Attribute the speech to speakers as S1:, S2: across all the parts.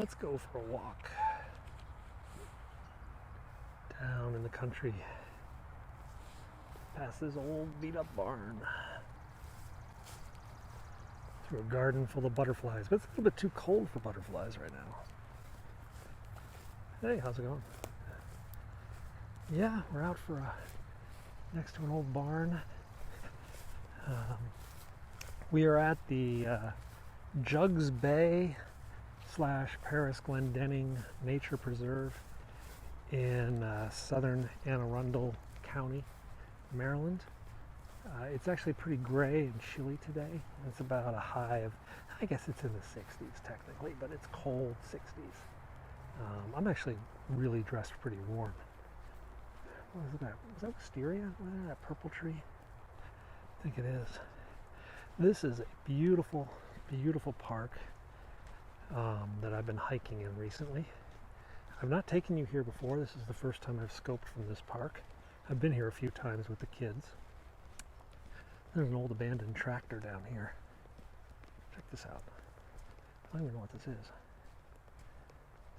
S1: Let's go for a walk down in the country past this old beat up barn through a garden full of butterflies, but it's a little bit too cold for butterflies right now. Hey, how's it going? Yeah, we're out for next to an old barn. We are at the Jugs Bay / Paris Glendenning Nature Preserve in southern Anne Arundel County, Maryland. It's actually pretty gray and chilly today. It's about a high of, I guess it's in the 60s technically, but it's cold 60s. I'm actually really dressed pretty warm. What is that? Is that wisteria? What is that purple tree? I think it is. This is a beautiful, beautiful park that I've been hiking in recently. I've not taken you here before. This is the first time I've scoped from this park. I've been here a few times with the kids. There's an old abandoned tractor down here. Check this out. I don't even know what this is.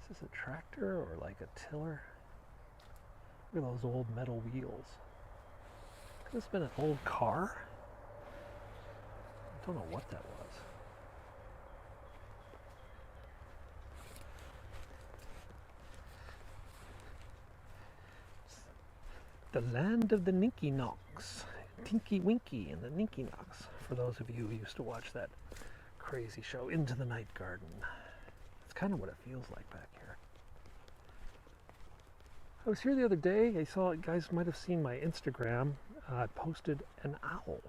S1: Is this a tractor or like a tiller? Look at those old metal wheels. Could this have been an old car? I don't know what that was. The land of the Ninky Knocks. Tinky Winky and the Ninky Knocks. For those of you who used to watch that crazy show, Into the Night Garden. It's kind of what it feels like back here. I was here the other day. I saw, you guys might have seen my Instagram. I posted an owl.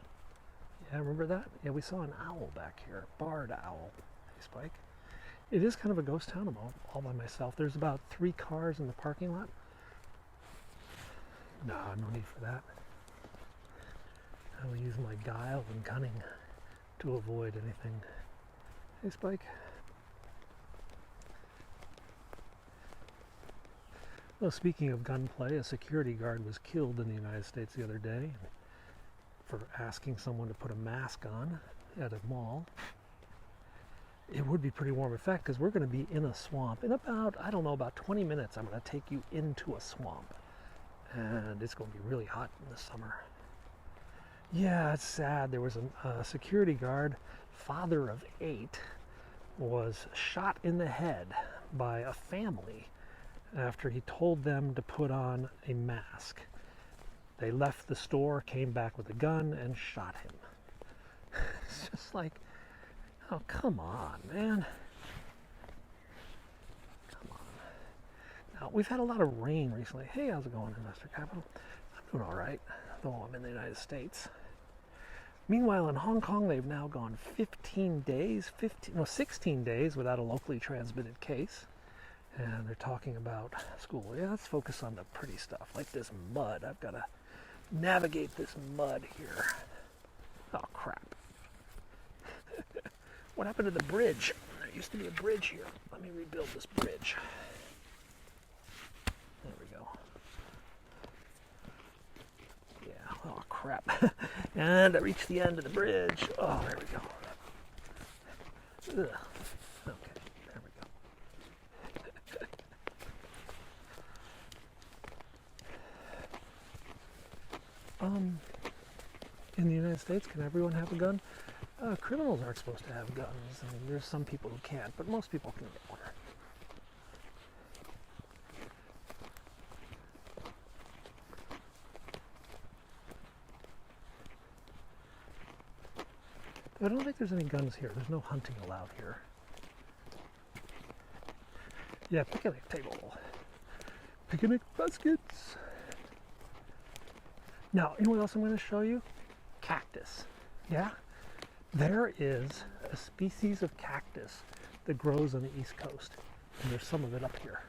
S1: Yeah, remember that? Yeah, we saw an owl back here. Barred owl. Hey, Spike. It is kind of a ghost town. I'm all by myself. There's about 3 cars in the parking lot. No, no need for that. I will use my guile and cunning to avoid anything. Hey, Spike. Well, speaking of gunplay, a security guard was killed in the United States the other day for asking someone to put a mask on at a mall. It would be pretty warm. In fact, because we're going to be in a swamp. In about, I don't know, about 20 minutes, I'm going to take you into a swamp. And it's going to be really hot in the summer. Yeah, it's sad. There was a security guard, father of 8, was shot in the head by a family after he told them to put on a mask. They left the store, came back with a gun, and shot him. It's just like, oh, come on, man. Come on. Now, we've had a lot of rain recently. Hey, how's it going, Investor Capital? I'm doing all right, though I'm in the United States. Meanwhile, in Hong Kong, they've now gone 16 days without a locally transmitted case. And they're talking about school. Yeah, let's focus on the pretty stuff, like this mud. I've got to navigate this mud here. Oh, crap. What happened to the bridge? There used to be a bridge here. Let me rebuild this bridge. There we go. Yeah, oh, crap. And I reached the end of the bridge. Oh, there we go. Ugh. Okay, there we go. In the United States, can everyone have a gun? Criminals aren't supposed to have guns. I mean, there's some people who can't, but most people can get one. I don't think there's any guns here. There's no hunting allowed here. Yeah, picnic table. Picnic baskets. Now, you know what else I'm going to show you? Cactus. Yeah? There is a species of cactus that grows on the East Coast. And there's some of it up here.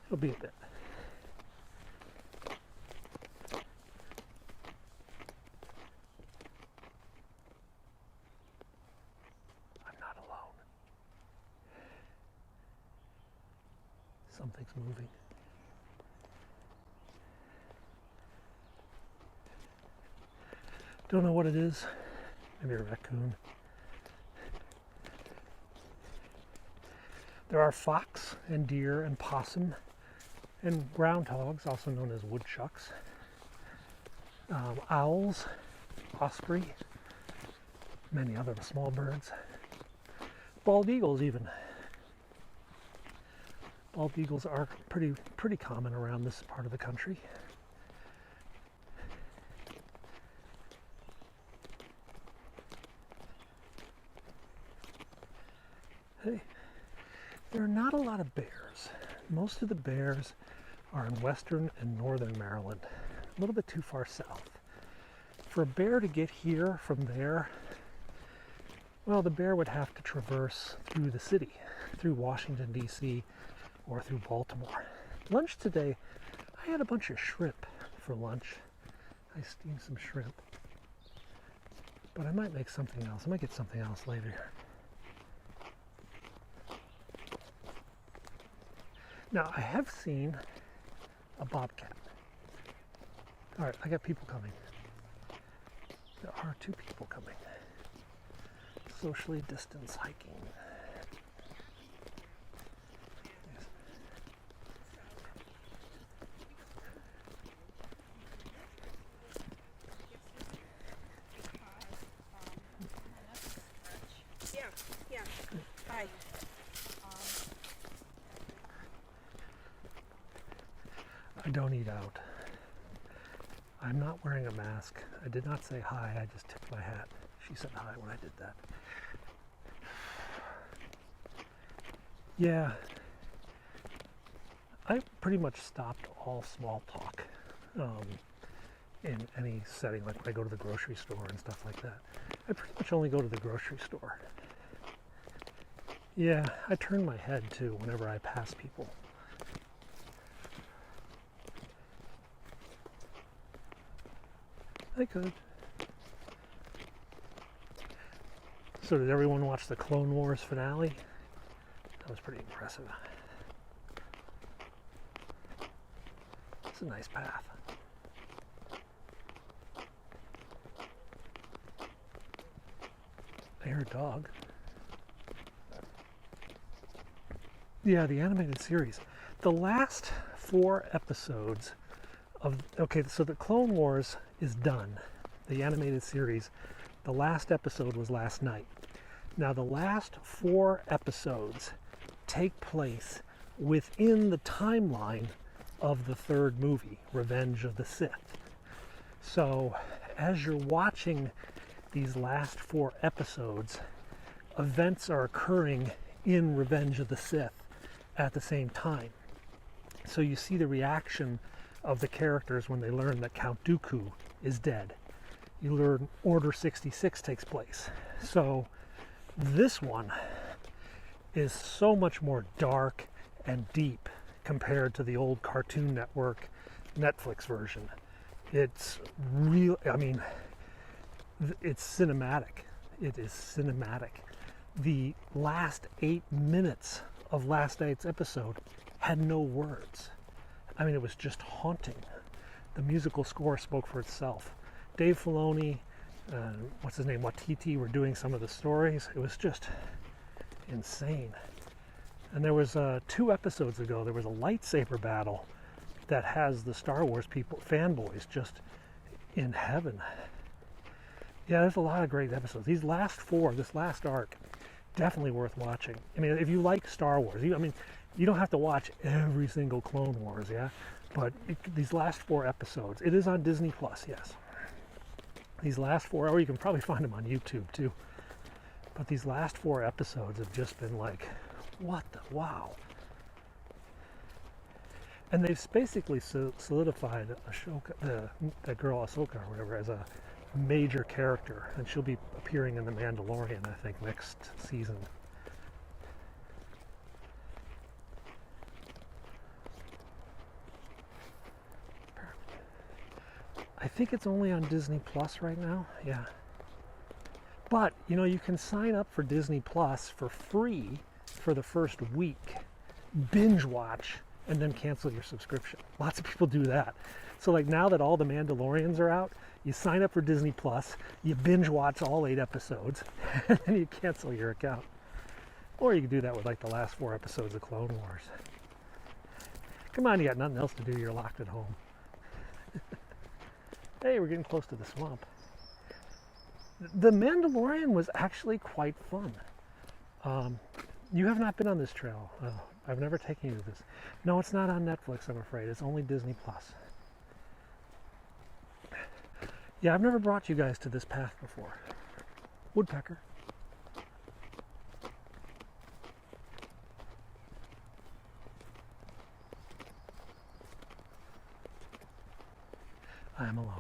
S1: It'll be a bit. I'm not alone. Something's moving. Don't know what it is. Maybe a raccoon. There are fox and deer and possum and groundhogs, also known as woodchucks, owls, osprey, many other small birds, bald eagles even. Bald eagles are pretty common around this part of the country. Hey, there are not a lot of bears. Most of the bears are in western and northern Maryland, a little bit too far south. For a bear to get here from there, well, the bear would have to traverse through the city, through Washington, D.C., or through Baltimore. Lunch today, I had a bunch of shrimp for lunch. I steamed some shrimp. But I might make something else. I might get something else later. Now, I have seen a bobcat. All right, I got people coming. There are 2 people coming. Socially distanced hiking. Yes.
S2: Yeah. Hi.
S1: I don't eat out. I'm not wearing a mask. I did not say hi, I just tipped my hat. She said hi when I did that. Yeah, I pretty much stopped all small talk in any setting, like when I go to the grocery store and stuff like that. I pretty much only go to the grocery store. Yeah, I turn my head too whenever I pass people. I could. So did everyone watch the Clone Wars finale? That was pretty impressive. It's a nice path. I hear a dog. Yeah, the animated series. The last 4 episodes of... Okay, so the Clone Wars is done. The animated series. The last episode was last night. Now, the last 4 episodes take place within the timeline of the 3rd movie, Revenge of the Sith. So, as you're watching these last 4 episodes, events are occurring in Revenge of the Sith at the same time. So you see the reaction of the characters when they learn that Count Dooku is dead. You learn Order 66 takes place. So this one is so much more dark and deep compared to the old Cartoon Network Netflix version. It's real, I mean, it's cinematic. It is cinematic. The last 8 minutes of last night's episode had no words. I mean, it was just haunting. The musical score spoke for itself. Dave Filoni, what's his name, Watiti, were doing some of the stories. It was just insane. And there was 2 episodes ago, there was a lightsaber battle that has the Star Wars people, fanboys, just in heaven. Yeah, there's a lot of great episodes. These last 4, this last arc, definitely worth watching. I mean, if you like Star Wars, you don't have to watch every single Clone Wars, yeah? But these last 4 episodes, it is on Disney Plus, yes. These last 4, or you can probably find them on YouTube too. But these last 4 episodes have just been like, what the wow. And they've basically solidified Ahsoka, that girl Ahsoka or whatever, as a major character, and she'll be appearing in The Mandalorian, I think, next season. I think it's only on Disney Plus right now, yeah. But, you can sign up for Disney Plus for free for the first week, binge watch, and then cancel your subscription. Lots of people do that. So like now that all the Mandalorians are out, you sign up for Disney Plus, you binge watch all 8 episodes, and then you cancel your account. Or you could do that with like the last 4 episodes of Clone Wars. Come on, you got nothing else to do, you're locked at home. Hey, we're getting close to the swamp. The Mandalorian was actually quite fun. You have not been on this trail. I've never taken you to this. No, it's not on Netflix, I'm afraid. It's only Disney Plus. Yeah, I've never brought you guys to this path before. Woodpecker. I'm alone.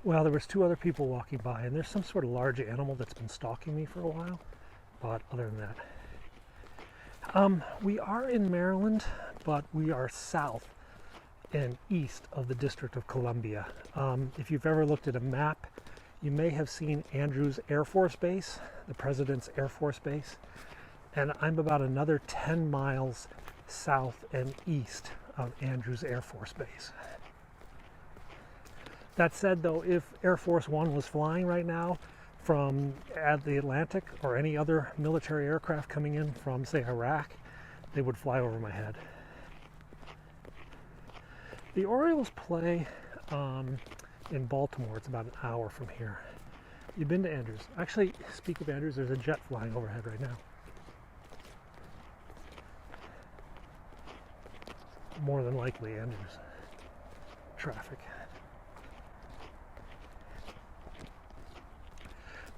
S1: Well, there was 2 other people walking by, and there's some sort of large animal that's been stalking me for a while. But other than that, we are in Maryland, but we are south and east of the District of Columbia. If you've ever looked at a map, you may have seen Andrews Air Force Base, the President's Air Force Base, and I'm about another 10 miles south and east of Andrews Air Force Base. That said, though, if Air Force One was flying right now from the Atlantic or any other military aircraft coming in from, say, Iraq, they would fly over my head. The Orioles play in Baltimore. It's about an hour from here. You've been to Andrews. Actually, speak of Andrews, there's a jet flying overhead right now. More than likely, Andrews. Traffic.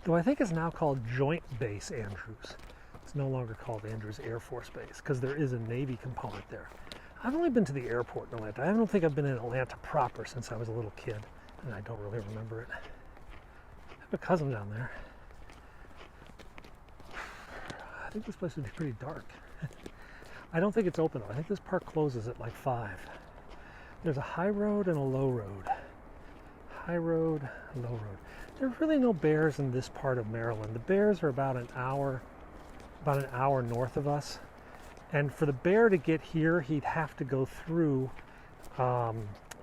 S1: Though I think it's now called Joint Base Andrews. It's no longer called Andrews Air Force Base because there is a Navy component there. I've only been to the airport in Atlanta. I don't think I've been in Atlanta proper since I was a little kid, and I don't really remember it. I have a cousin down there. I think this place would be pretty dark. I don't think it's open though. I think this park closes at like 5. There's a high road and a low road. High road, low road. There are really no bears in this part of Maryland. The bears are about an hour north of us. And for the bear to get here, he'd have to go through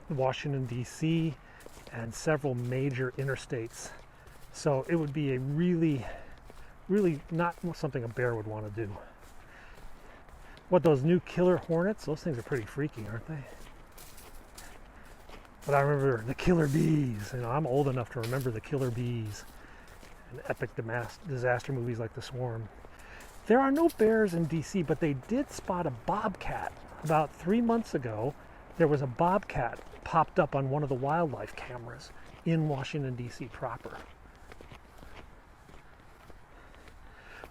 S1: Washington, D.C. and several major interstates. So it would be a really not something a bear would want to do. What, those new killer hornets? Those things are pretty freaky, aren't they? But I remember the killer bees. You know, I'm old enough to remember the killer bees and epic disaster movies like The Swarm. There are no bears in D.C., but they did spot a bobcat. About 3 months ago, there was a bobcat popped up on one of the wildlife cameras in Washington, D.C. proper.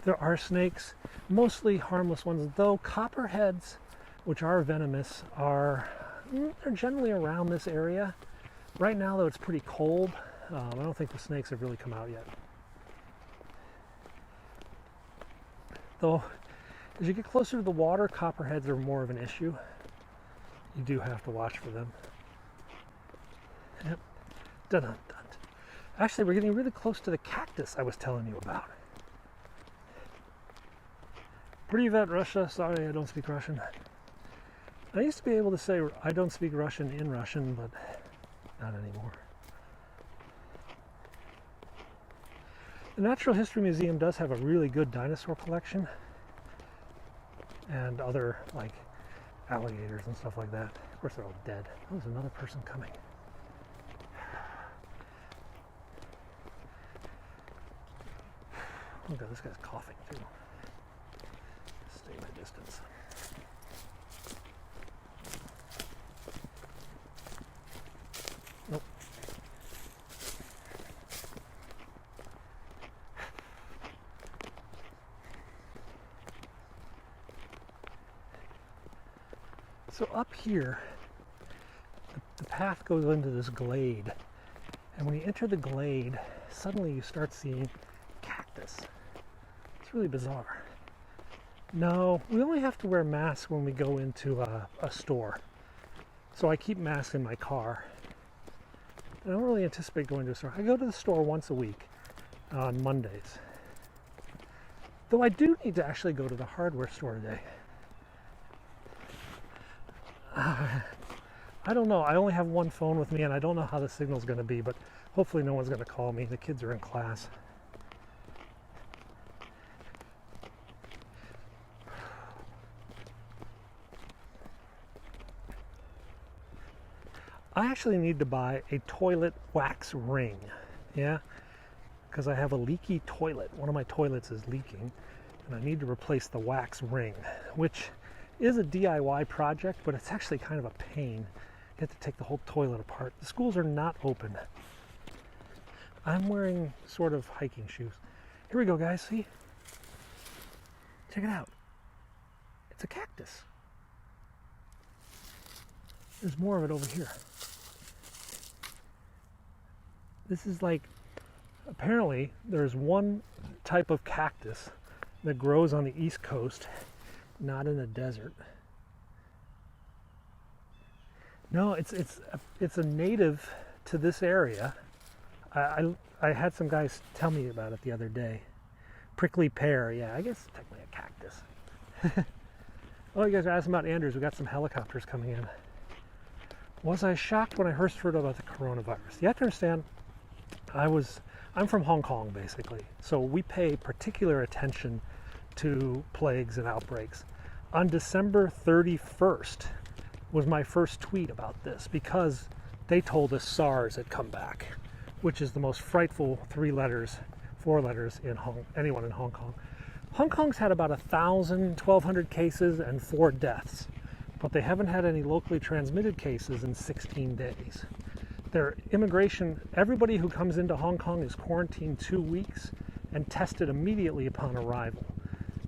S1: There are snakes, mostly harmless ones, though copperheads, which are venomous, they're generally around this area. Right now, though, it's pretty cold. I don't think the snakes have really come out yet. Though, as you get closer to the water, copperheads are more of an issue. You do have to watch for them. Yep. Dun-dun-dun. Actually, we're getting really close to the cactus I was telling you about. Privet, Russia. Sorry, I don't speak Russian. I used to be able to say I don't speak Russian in Russian, but not anymore. The Natural History Museum does have a really good dinosaur collection and other, like, alligators and stuff like that. Of course, they're all dead. Oh, there's another person coming. Oh god, this guy's coughing too. Stay my distance. Nope. So up here, the path goes into this glade. And when you enter the glade, suddenly you start seeing cactus. It's really bizarre. No, we only have to wear masks when we go into a store. So I keep masks in my car. I don't really anticipate going to a store. I go to the store once a week on Mondays. Though I do need to actually go to the hardware store today. I don't know. I only have one phone with me and I don't know how the signal's going to be, but hopefully no one's going to call me. The kids are in class. I actually need to buy a toilet wax ring, yeah, because I have a leaky toilet. One of my toilets is leaking, and I need to replace the wax ring, which is a DIY project, but it's actually kind of a pain. You have to take the whole toilet apart. The schools are not open. I'm wearing sort of hiking shoes. Here we go, guys, see? Check it out. It's a cactus. There's more of it over here. This is like, apparently there's one type of cactus that grows on the East Coast, not in the desert. No, it's a native to this area. I had some guys tell me about it the other day. Prickly pear, yeah, I guess technically a cactus. Oh, you guys are asking about Andrews. We got some helicopters coming in. Was I shocked when I first heard about the coronavirus? You have to understand, I'm from Hong Kong, basically. So we pay particular attention to plagues and outbreaks. On December 31st was my first tweet about this, because they told us SARS had come back, which is the most frightful 4 letters in anyone in Hong Kong. Hong Kong's had about 1,200 cases and 4 deaths, but they haven't had any locally transmitted cases in 16 days. Their immigration, everybody who comes into Hong Kong is quarantined 2 weeks and tested immediately upon arrival.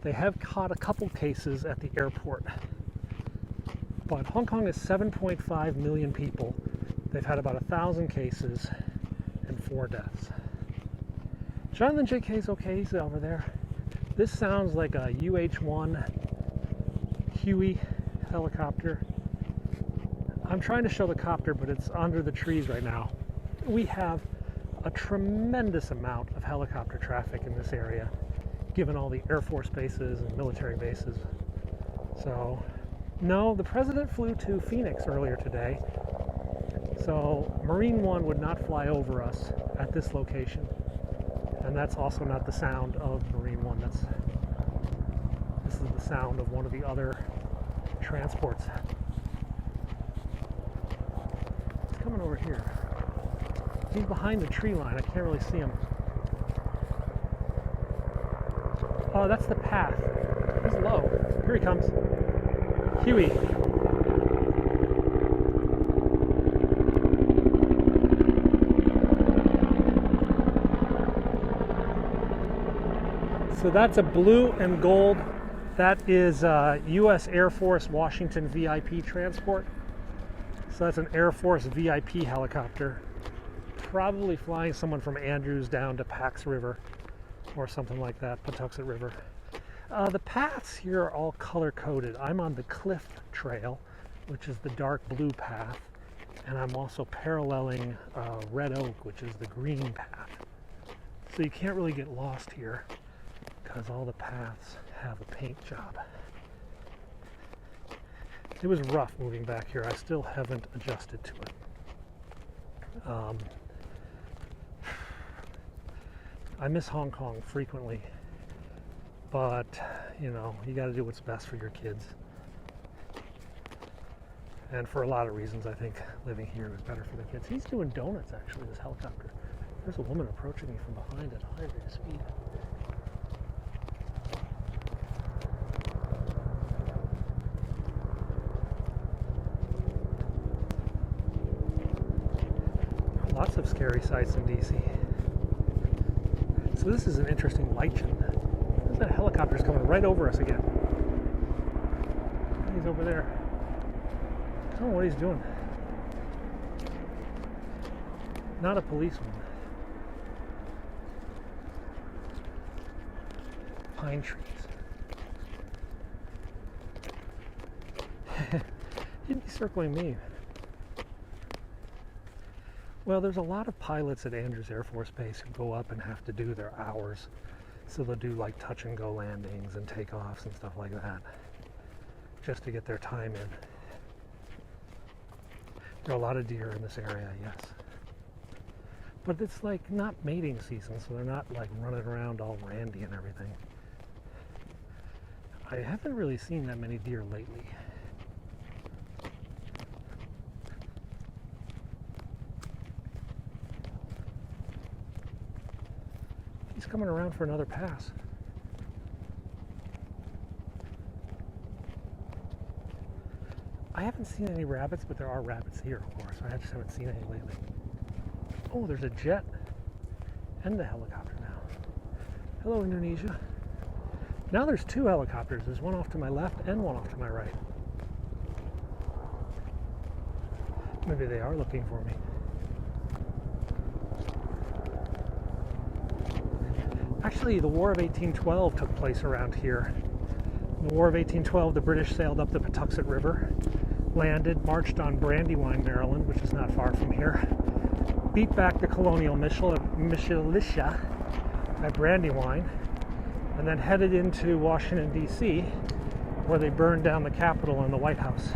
S1: They have caught a couple cases at the airport, but Hong Kong is 7.5 million people. They've had about 1,000 cases and 4 deaths. Jonathan JK's okay, he's over there. This sounds like a UH-1 Huey helicopter. I'm trying to show the copter, but it's under the trees right now. We have a tremendous amount of helicopter traffic in this area, given all the Air Force bases and military bases. So, no, the president flew to Phoenix earlier today, so Marine One would not fly over us at this location. And that's also not the sound of Marine One. This is the sound of one of the other transports. He's coming over here. He's behind the tree line. I can't really see him. Oh, that's the path. He's low. Here he comes. Huey. So that's a blue and gold. That is U.S. Air Force Washington VIP transport. So that's an Air Force VIP helicopter. Probably flying someone from Andrews down to Pax River or something like that, Patuxent River. The paths here are all color-coded. I'm on the Cliff Trail, which is the dark blue path, and I'm also paralleling Red Oak, which is the green path. So you can't really get lost here, because all the paths have a paint job. It was rough moving back here. I still haven't adjusted to it. I miss Hong Kong frequently, but you know, you got to do what's best for your kids. And for a lot of reasons, I think living here is better for the kids. He's doing donuts, actually, this helicopter. There's a woman approaching me from behind at a high rate of speed. Lots of scary sights in DC. So this is an interesting lichen. There's that helicopter's coming right over us again. He's over there. I don't know what he's doing. Not a policeman. Pine trees. He'd be circling me. Well, there's a lot of pilots at Andrews Air Force Base who go up and have to do their hours. So they'll do like touch and go landings and takeoffs and stuff like that, just to get their time in. There are a lot of deer in this area, yes. But it's like not mating season, so they're not like running around all randy and everything. I haven't really seen that many deer lately. He's coming around for another pass. I haven't seen any rabbits, but there are rabbits here, of course. I just haven't seen any lately. Oh, there's a jet and a helicopter now. Hello, Indonesia. Now there's two helicopters. There's one off to my left and one off to my right. Maybe they are looking for me. Actually, the War of 1812 took place around here. In the War of 1812, the British sailed up the Patuxent River, landed, marched on Brandywine, Maryland, which is not far from here, beat back the colonial militia at Brandywine, and then headed into Washington, D.C., where they burned down the Capitol and the White House.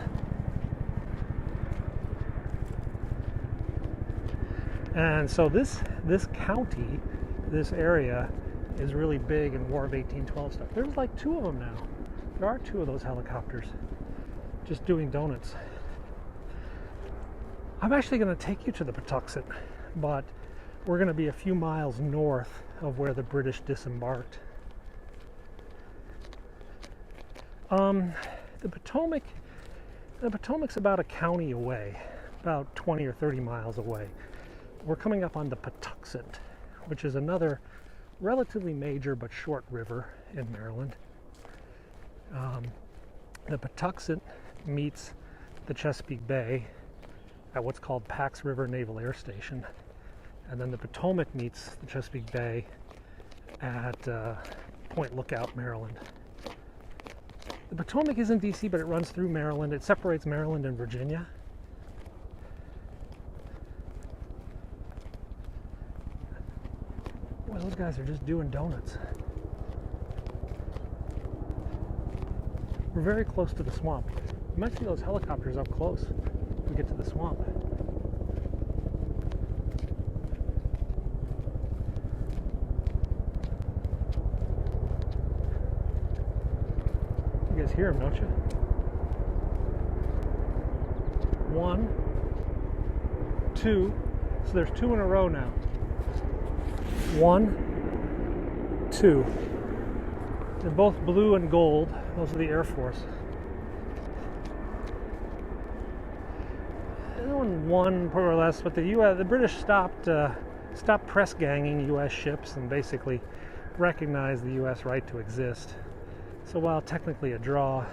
S1: And so this county, this area, is really big in War of 1812 stuff. There's like two of them now. There are two of those helicopters just doing donuts. I'm actually going to take you to the Patuxent, but we're going to be a few miles north of where the British disembarked. The Potomac's about a county away, about 20 or 30 miles away. We're coming up on the Patuxent, which is another relatively major but short river in Maryland. The Patuxent meets the Chesapeake Bay at what's called Pax River Naval Air Station, and then the Potomac meets the Chesapeake Bay at Point Lookout, Maryland. The Potomac is in D.C., but it runs through Maryland. It separates Maryland and Virginia. Boy, those guys are just doing donuts. We're very close to the swamp. You might see those helicopters up close when we get to the swamp. You guys hear them, don't you? 1, 2. So there's 2 in a row now. 1, 2. They're both blue and gold. Those are the Air Force. One more or less, but the British stopped press ganging U.S. ships and basically recognized the U.S. right to exist. So while technically a draw,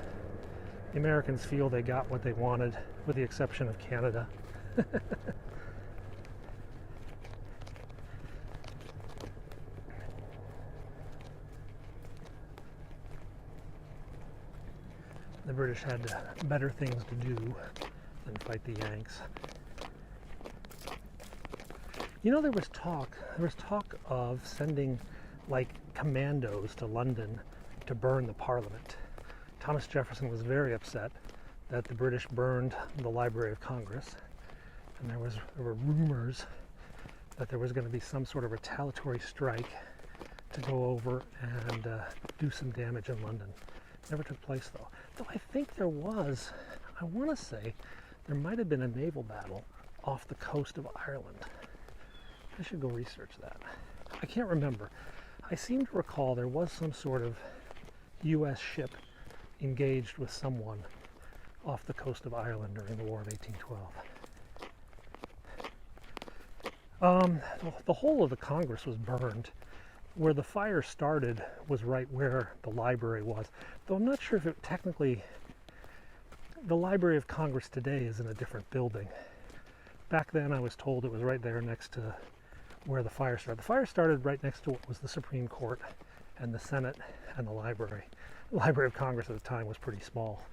S1: the Americans feel they got what they wanted, with the exception of Canada. The British had better things to do than fight the Yanks. You know, there was talk of sending like commandos to London to burn the Parliament. Thomas Jefferson was very upset that the British burned the Library of Congress, and there were rumors that there was going to be some sort of retaliatory strike to go over and do some damage in London. Never took place though. Though I think there was, I want to say, there might have been a naval battle off the coast of Ireland. I should go research that. I can't remember. I seem to recall there was some sort of U.S. ship engaged with someone off the coast of Ireland during the War of 1812. The whole of the Congress was burned. Where the fire started was right where the library was. Though I'm not sure if it technically... The Library of Congress today is in a different building. Back then I was told it was right there next to where the fire started. The fire started right next to what was the Supreme Court and the Senate and the library. The Library of Congress at the time was pretty small.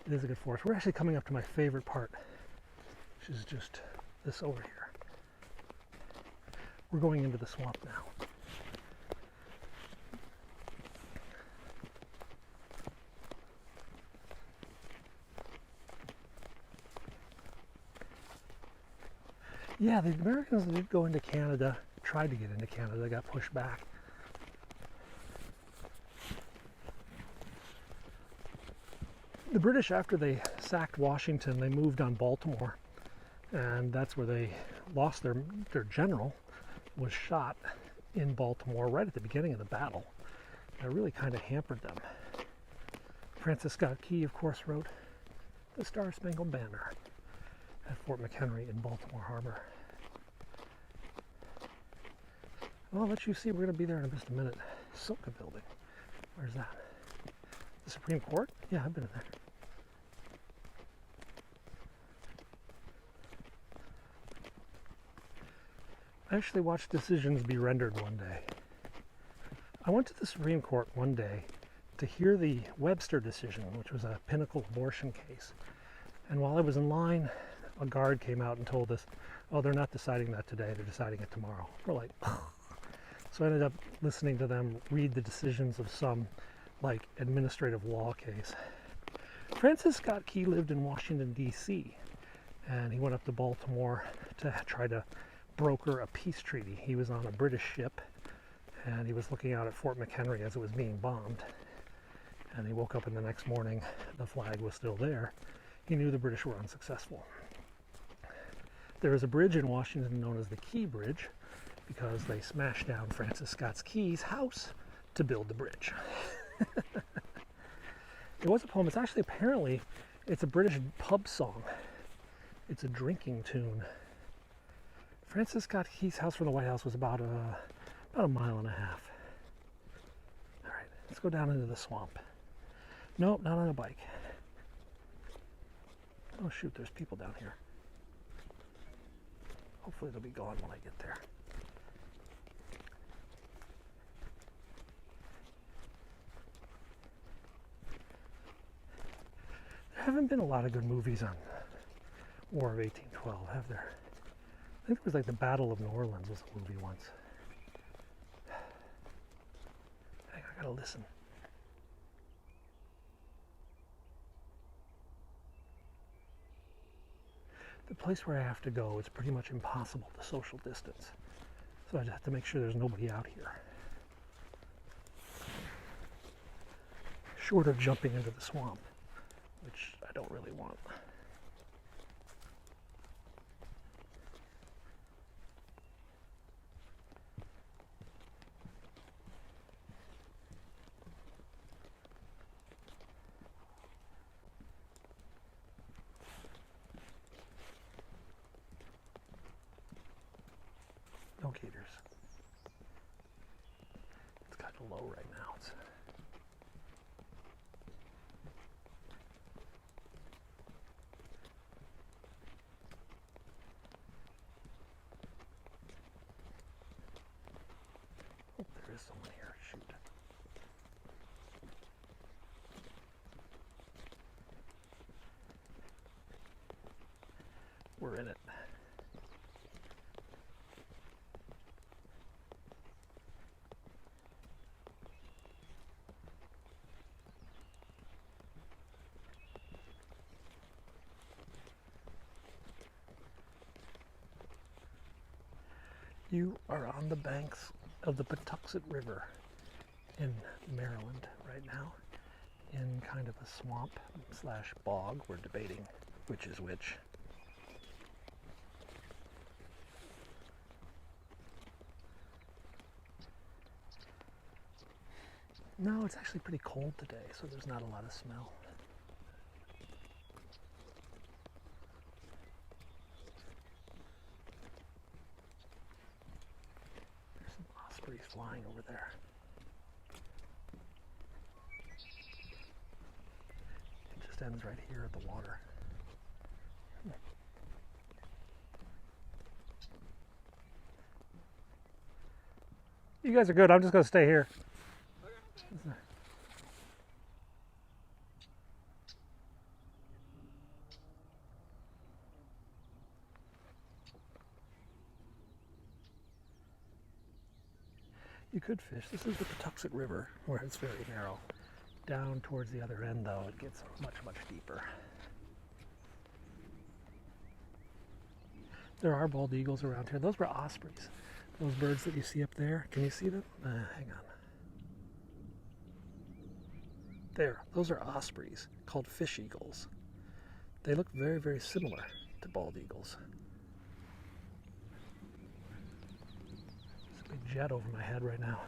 S1: It is a good forest. We're actually coming up to my favorite part, which is just this over here. We're going into the swamp now. Yeah, the Americans did go into Canada, tried to get into Canada, got pushed back. The British, after they sacked Washington, they moved on Baltimore, and that's where they lost their general. was shot in Baltimore right at the beginning of the battle. That really kind of hampered them. Francis Scott Key, of course, wrote The Star-Spangled Banner at Fort McHenry in Baltimore Harbor. Well, I'll let you see. We're going to be there in just a minute. Silka Building. Where's that? The Supreme Court? Yeah, I've been in there. I actually watched decisions be rendered one day. I went to the Supreme Court one day to hear the Webster decision, which was a pinnacle abortion case. And while I was in line, a guard came out and told us, oh, they're not deciding that today, they're deciding it tomorrow. We're like, so I ended up listening to them read the decisions of some, like, administrative law case. Francis Scott Key lived in Washington, D.C., and he went up to Baltimore to try to broker a peace treaty. He was on a British ship, and he was looking out at Fort McHenry as it was being bombed. And he woke up in the next morning, the flag was still there. He knew the British were unsuccessful. There is a bridge in Washington known as the Key Bridge, because they smashed down Francis Scott Key's house to build the bridge. It was a poem. It's actually, apparently, it's a British pub song. It's a drinking tune. Francis Scott Key's house from the White House was about a mile and a half. All right, let's go down into the swamp. Nope, not on a bike. Oh shoot, there's people down here. Hopefully they'll be gone when I get there. There haven't been a lot of good movies on War of 1812, have there? I think it was like the Battle of New Orleans was a movie once. I gotta listen. The place where I have to go, it's pretty much impossible to social distance. So I just have to make sure there's nobody out here. Short of jumping into the swamp, which I don't really want. No gators. It's kind of low right now. Oh, there is someone here. Shoot. We're in it. You are on the banks of the Patuxent River in Maryland right now, in kind of a swamp slash bog. We're debating which is which. No, it's actually pretty cold today, so there's not a lot of smell. Ospreys flying over there. It just ends right here at the water. You guys are good. I'm just going to stay here. You could fish. This is the Patuxent River, where it's very narrow. Down towards the other end, though, it gets much, much deeper. There are bald eagles around here. Those were ospreys. Those birds that you see up there. Can you see them? Hang on. There. Those are ospreys, called fish eagles. They look very, very similar to bald eagles. Big jet over my head right now.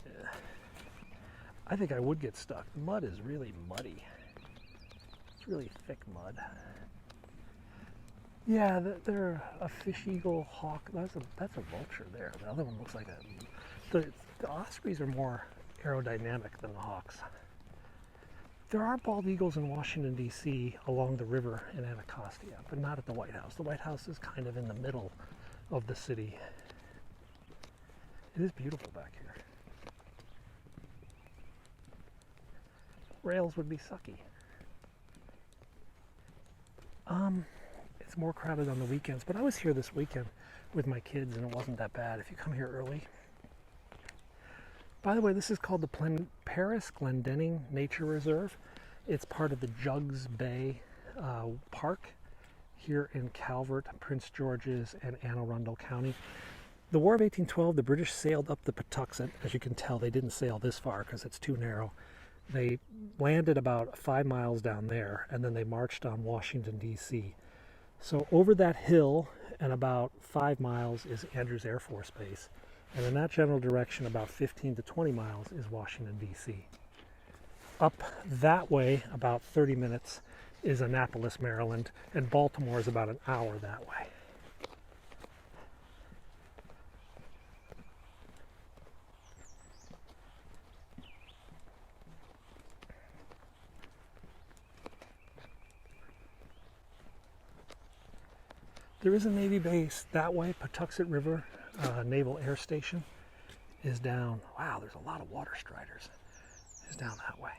S1: Yeah. I think I would get stuck. The mud is really muddy. It's really thick mud. Yeah, they're a fish eagle, hawk. That's a vulture there. The other one looks like a. The ospreys are more aerodynamic than the hawks. There are bald eagles in Washington, D.C. along the river in Anacostia, but not at the White House. The White House is kind of in the middle of the city. It is beautiful back here. Rails would be sucky. It's more crowded on the weekends, but I was here this weekend with my kids and it wasn't that bad if you come here early. By the way, this is called the Paris Glendenning Nature Reserve. It's part of the Jugs Bay Park here in Calvert, Prince George's, and Anne Arundel County. The War of 1812, the British sailed up the Patuxent. As you can tell, they didn't sail this far because it's too narrow. They landed about 5 miles down there, and then they marched on Washington, D.C. So over that hill and about 5 miles is Andrews Air Force Base. And in that general direction, about 15 to 20 miles is Washington, D.C. Up that way, about 30 minutes, is Annapolis, Maryland, and Baltimore is about an hour that way. There is a Navy base that way. Patuxent River Naval Air Station is down. Wow, there's a lot of water striders. Is down that way.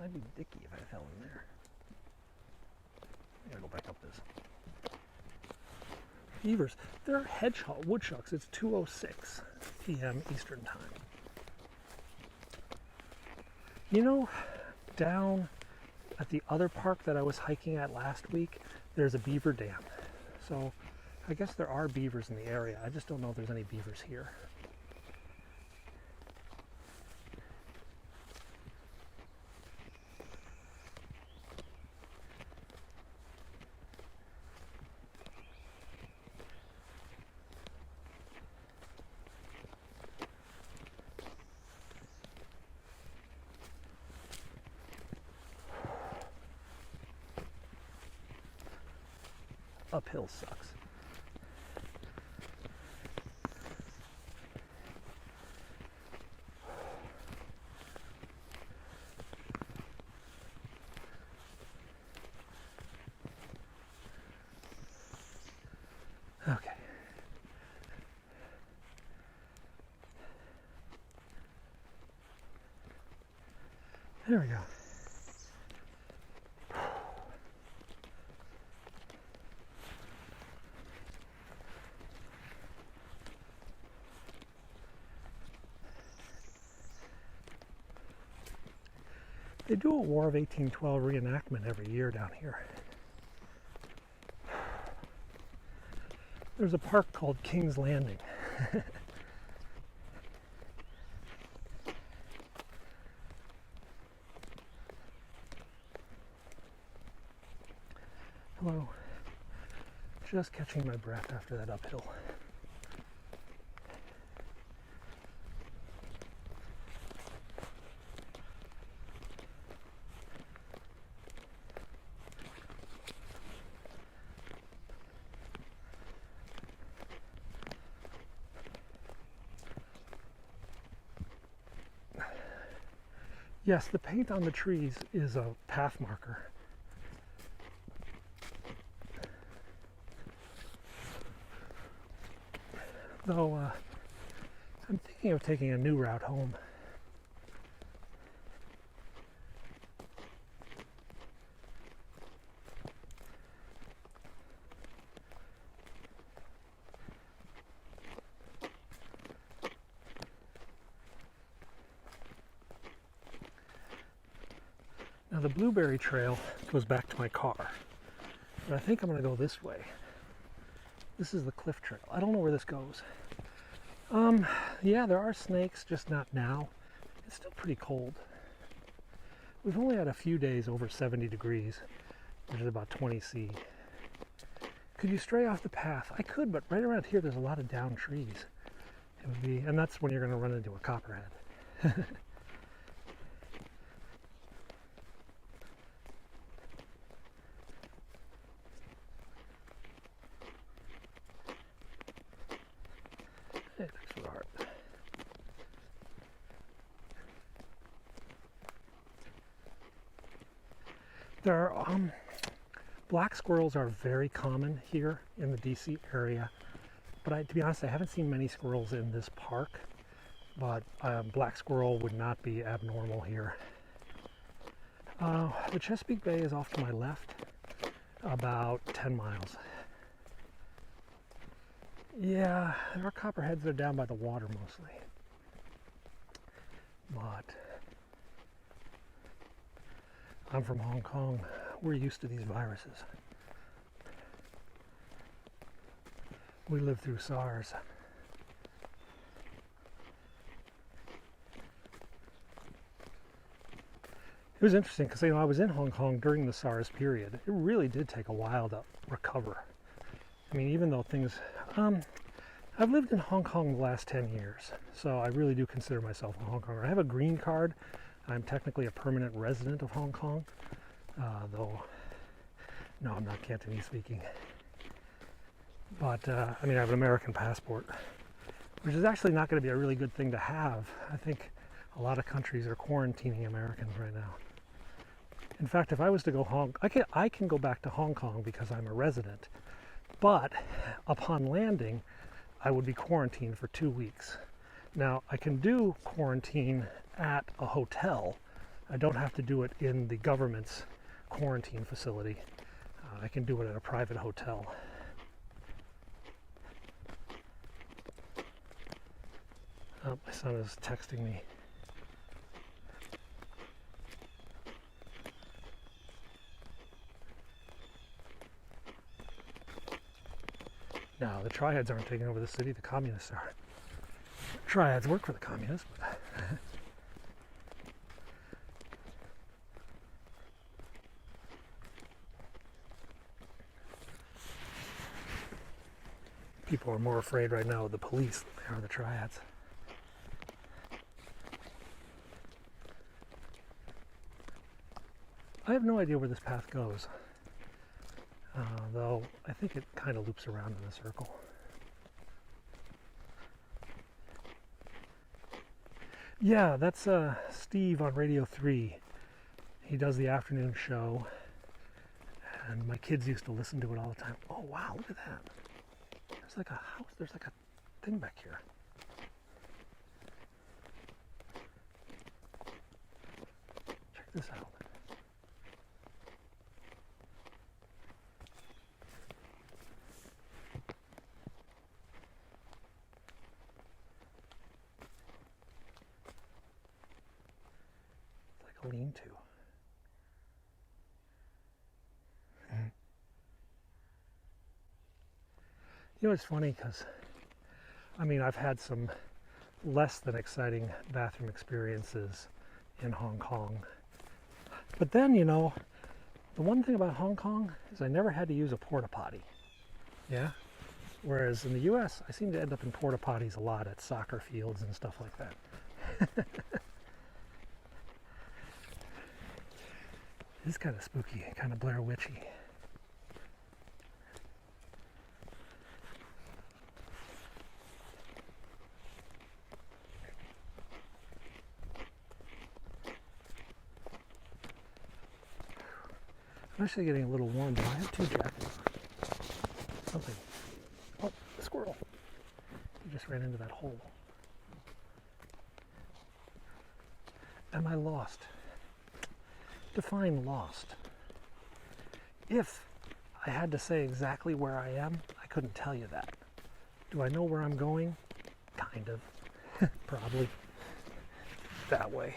S1: I'd be dicky if I fell in there. I gotta go back up this. Beavers. They're hedgehog woodchucks. It's 2:06 p.m. Eastern Time. You know, down at the other park that I was hiking at last week, there's a beaver dam. So I guess there are beavers in the area. I just don't know if there's any beavers here. Uphill sucks. Okay. There we go. They do a War of 1812 reenactment every year down here. There's a park called King's Landing. Hello. Just catching my breath after that uphill. Yes, the paint on the trees is a path marker. Though, I'm thinking of taking a new route home. Now the Blueberry Trail goes back to my car, but I think I'm going to go this way. This is the Cliff Trail. I don't know where this goes. Yeah, there are snakes, just not now. It's still pretty cold. We've only had a few days over 70 degrees, which is about 20 C. Could you stray off the path? I could, but right around here there's a lot of downed trees. It would be, and that's when you're going to run into a copperhead. Hey, thanks for the heart. There are, black squirrels are very common here in the DC area, but to be honest, I haven't seen many squirrels in this park, but black squirrel would not be abnormal here. The Chesapeake Bay is off to my left, about 10 miles. Yeah, there are copperheads that are down by the water mostly, but I'm from Hong Kong. We're used to these viruses. We lived through SARS. It was interesting because, I was in Hong Kong during the SARS period. It really did take a while to recover. I mean, even though things... I've lived in Hong Kong the last 10 years, so I really do consider myself a Hong Konger. I have a green card. I'm technically a permanent resident of Hong Kong, though, no, I'm not Cantonese speaking. But, I have an American passport, which is actually not going to be a really good thing to have. I think a lot of countries are quarantining Americans right now. In fact, if I was to go I can go back to Hong Kong because I'm a resident, but upon landing, I would be quarantined for 2 weeks. Now, I can do quarantine at a hotel. I don't have to do it in the government's quarantine facility. I can do it at a private hotel. Oh, my son is texting me. No, the triads aren't taking over the city, the communists are. Triads work for the communists, but people are more afraid right now of the police than they are the triads. I have no idea where this path goes, though I think it kind of loops around in a circle. Yeah, that's Steve on Radio 3. He does the afternoon show, and my kids used to listen to it all the time. Oh wow, look at that. There's like a house, there's like a thing back here. Check this out. It's like a lean-to. It's funny because, I've had some less than exciting bathroom experiences in Hong Kong. But then, the one thing about Hong Kong is I never had to use a porta potty. Yeah? Whereas in the US, I seem to end up in porta potties a lot at soccer fields and stuff like that. It's kind of spooky, kind of Blair Witchy. I'm actually getting a little warm, but I have 2 jackets. Something. Oh, a squirrel. He just ran into that hole. Am I lost? Define lost. If I had to say exactly where I am, I couldn't tell you that. Do I know where I'm going? Kind of. Probably. That way.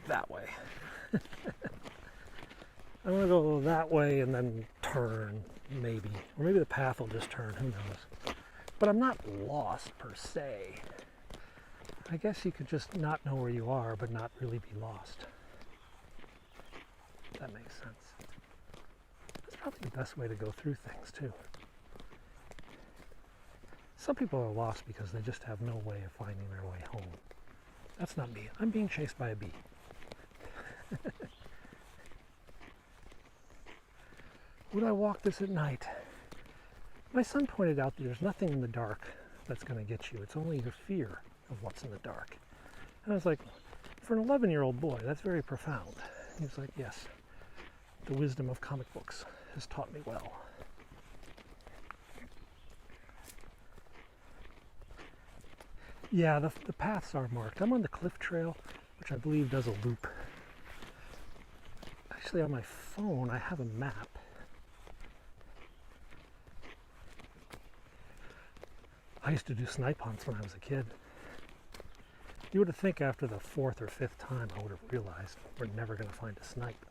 S1: That way. I'm going to go that way and then turn, maybe. Or maybe the path will just turn, who knows. But I'm not lost per se. I guess you could just not know where you are, but not really be lost. If that makes sense. That's probably the best way to go through things, too. Some people are lost because they just have no way of finding their way home. That's not me. I'm being chased by a bee. Would I walk this at night? My son pointed out that there's nothing in the dark that's going to get you. It's only your fear of what's in the dark. And I was like, for an 11-year-old boy, that's very profound. He was like, yes, the wisdom of comic books has taught me well. Yeah, the paths are marked. I'm on the cliff trail, which I believe does a loop. Actually, on my phone, I have a map. I used to do snipe hunts when I was a kid. You would have think after the 4th or 5th time I would have realized we're never going to find a snipe.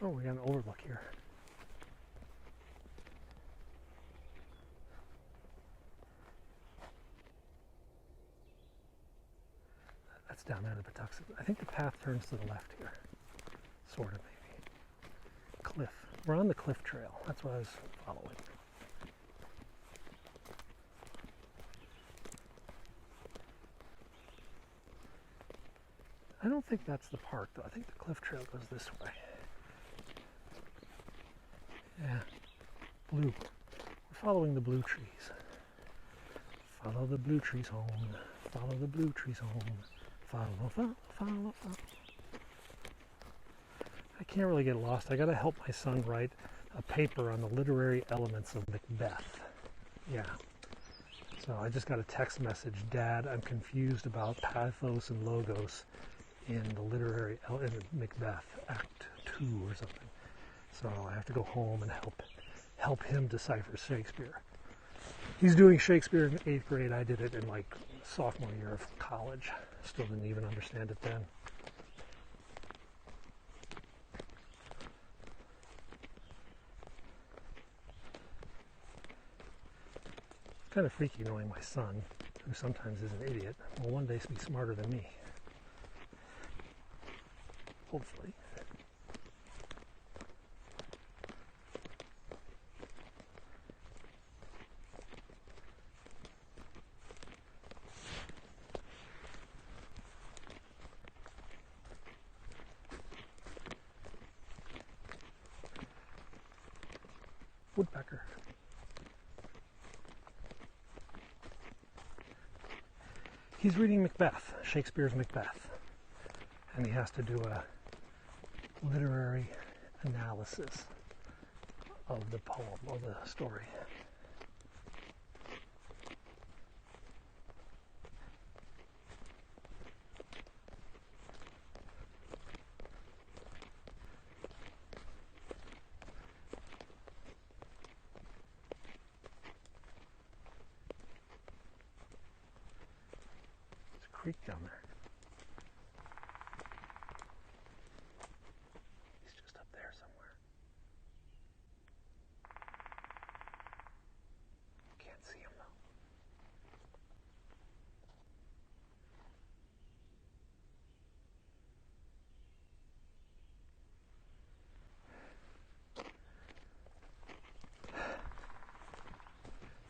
S1: Oh, we got an overlook here. That's down there, the Patuxent. I think the path turns to the left here. Sort of, maybe. Cliff. We're on the cliff trail. That's what I was following. I don't think that's the park, though. I think the cliff trail goes this way. Yeah. Blue. We're following the blue trees. Follow the blue trees home. Follow the blue trees home. Follow, follow, follow, follow. I can't really get lost. I gotta help my son write a paper on the literary elements of Macbeth. Yeah. So I just got a text message, Dad, I'm confused about pathos and logos in the literary in Macbeth, Act 2 or something. So I have to go home and help him decipher Shakespeare. He's doing Shakespeare in 8th grade. I did it in like sophomore year of college. Still didn't even understand it then. It's kind of freaky knowing my son, who sometimes is an idiot, will one day be smarter than me. Hopefully. Woodpecker. He's reading Macbeth, Shakespeare's Macbeth, and he has to do a literary analysis of the poem, of the story. There's a creek down there.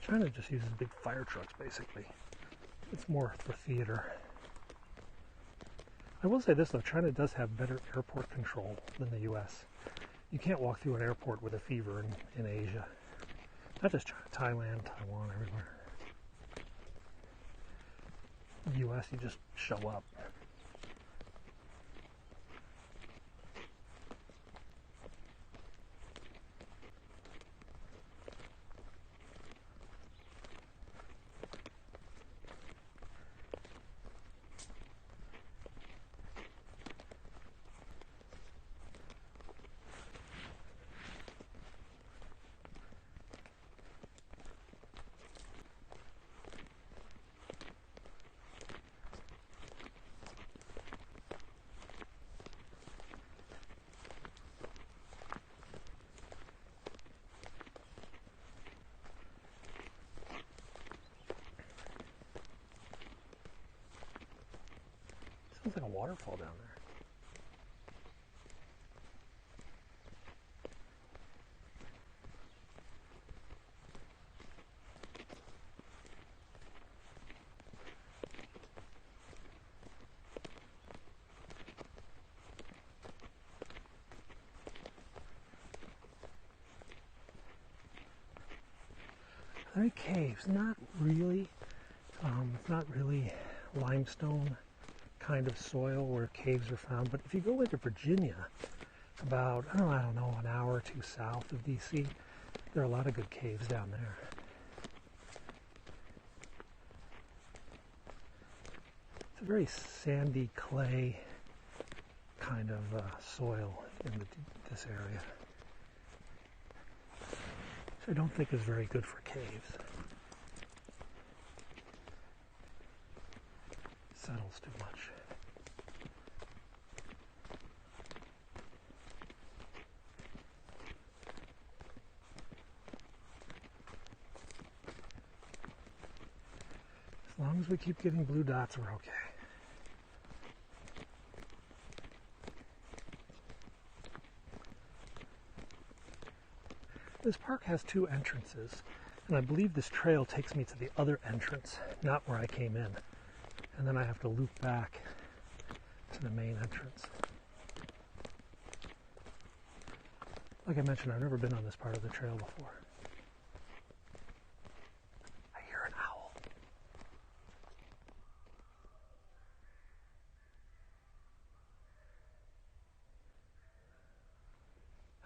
S1: China just uses big fire trucks, basically. It's more for theater. I will say this, though. China does have better airport control than the U.S. You can't walk through an airport with a fever in Asia. Not just China, Thailand, Taiwan, everywhere. In the U.S., you just show up. Looks like a waterfall down there. There are caves, not really. It's not really limestone kind of soil where caves are found. But if you go into Virginia, about, I don't know, an hour or two south of DC, there are a lot of good caves down there. It's a very sandy clay kind of soil in this area. So I don't think is very good for caves. Settles too much. As long as we keep getting blue dots, we're okay. This park has two entrances, and I believe this trail takes me to the other entrance, not where I came in. And then I have to loop back to the main entrance. Like I mentioned, I've never been on this part of the trail before. I hear an owl.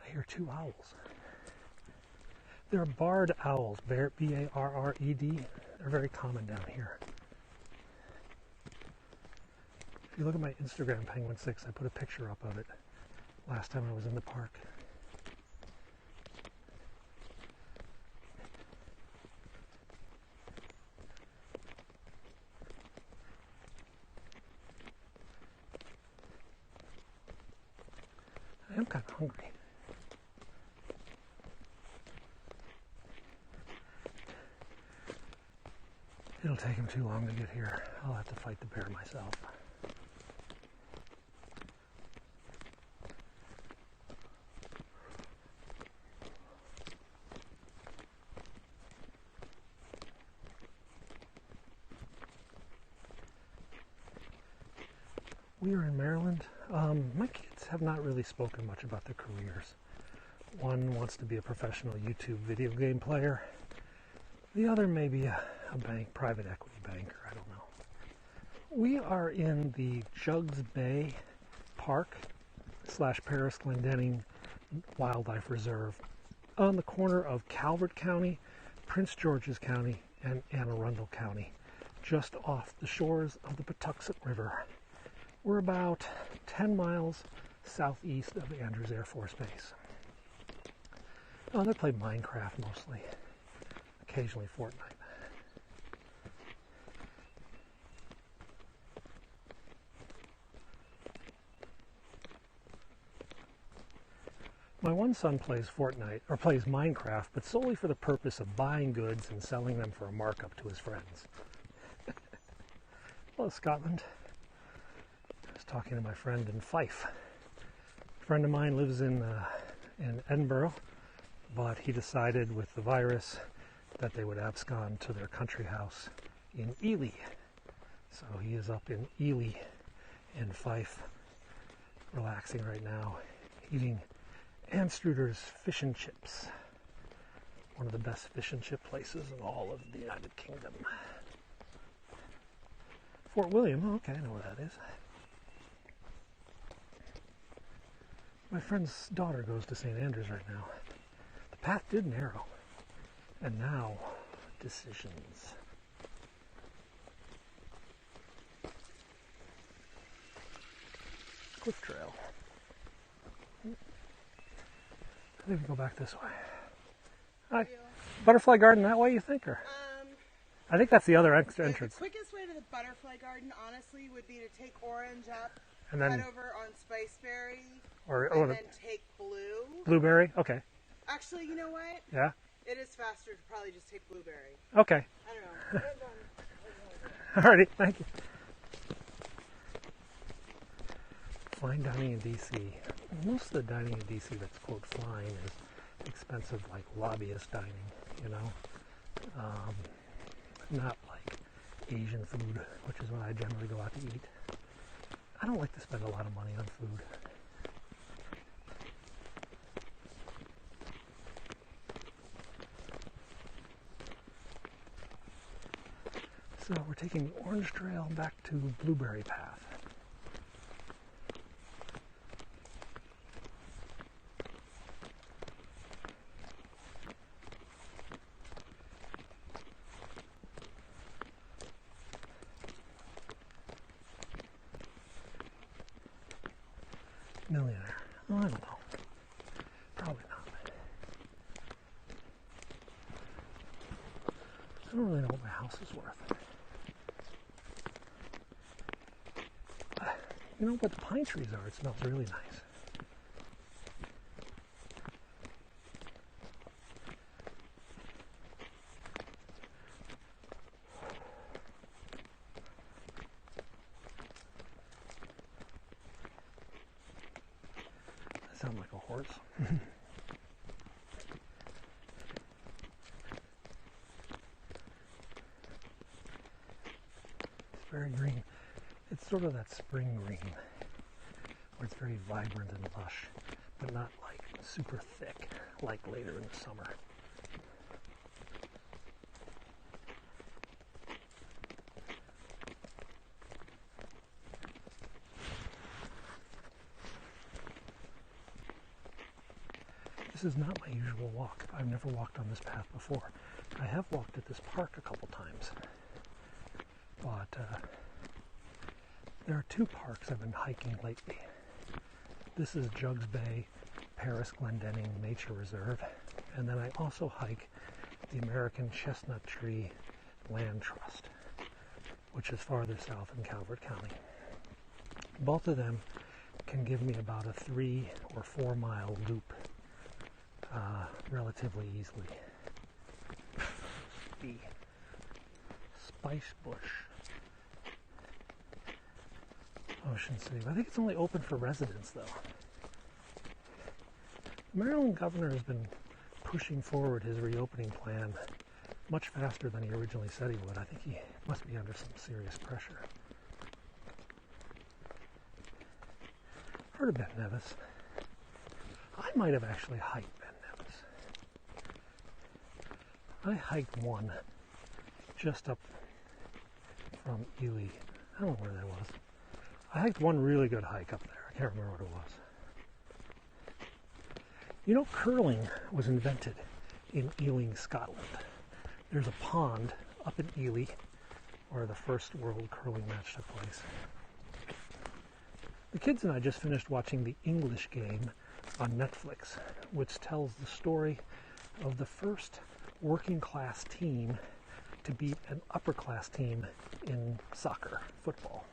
S1: I hear two owls. They're barred owls, B-A-R-R-E-D. They're very common down here. If you look at my Instagram, Penguin6, I put a picture up of it last time I was in the park. I am kind of hungry. It'll take him too long to get here. I'll have to fight the bear myself. We are in Maryland. My kids have not really spoken much about their careers. One wants to be a professional YouTube video game player. The other may be a private equity banker, I don't know. We are in the Jugs Bay Park / Paris Glendenning Wildlife Reserve on the corner of Calvert County, Prince George's County, and Anne Arundel County, just off the shores of the Patuxent River. We're about 10 miles southeast of Andrews Air Force Base. Oh, they play Minecraft mostly, occasionally Fortnite. My one son plays Fortnite, or plays Minecraft, but solely for the purpose of buying goods and selling them for a markup to his friends. Hello, Scotland. I was talking to my friend in Fife. A friend of mine lives in Edinburgh, but he decided with the virus that they would abscond to their country house in Ely. So he is up in Ely in Fife, relaxing right now, eating Anne Struder's Fish and Chips, one of the best fish and chip places in all of the United Kingdom. Fort William, oh, okay, I know where that is. My friend's daughter goes to St. Andrews right now. The path did narrow, and now decisions. Cliff trail. I think we go back this way. Hi. Butterfly garden that way, you think? Or? I think that's the other entrance.
S2: The quickest way to the butterfly garden, honestly, would be to take Orange up,
S1: and then
S2: head over on Spiceberry,
S1: and
S2: then take Blue.
S1: Blueberry? Okay.
S2: Actually, you know what?
S1: Yeah?
S2: It is faster to probably just take Blueberry.
S1: Okay.
S2: I don't know.
S1: Alrighty, thank you. fine dining in DC, most of the dining in DC that's quote fine is expensive, like lobbyist dining, you know, not like Asian food, which is when I generally go out to eat. I don't like to spend a lot of money on food. So we're taking the Orange Trail back to Blueberry Path. Millionaire. Oh, I don't know. Probably not. I don't really know what my house is worth. You know, but the pine trees are, it smells really nice. I sound like a horse. It's very green. It's sort of that spring green, where it's very vibrant and lush, but not like super thick, like later in the summer. This is not my usual walk. I've never walked on this path before. I have walked at this park a couple times, but there are two parks I've been hiking lately. This is Jugs Bay, Paris Glendenning Nature Reserve, and then I also hike the American Chestnut Tree Land Trust, which is farther south in Calvert County. Both of them can give me about a 3 or 4 mile loop relatively easily. The Spice Bush. Ocean City. I think it's only open for residents, though. The Maryland governor has been pushing forward his reopening plan much faster than he originally said he would. I think he must be under some serious pressure. Heard of Ben Nevis. I might have actually hiked Ben Nevis. I hiked one just up from Ely. I don't know where that was. I hiked one really good hike up there. I can't remember what it was. You know, curling was invented in Ealing, Scotland. There's a pond up in Ely where the first world curling match took place. The kids and I just finished watching The English Game on Netflix, which tells the story of the first working class team to beat an upper class team in soccer, football.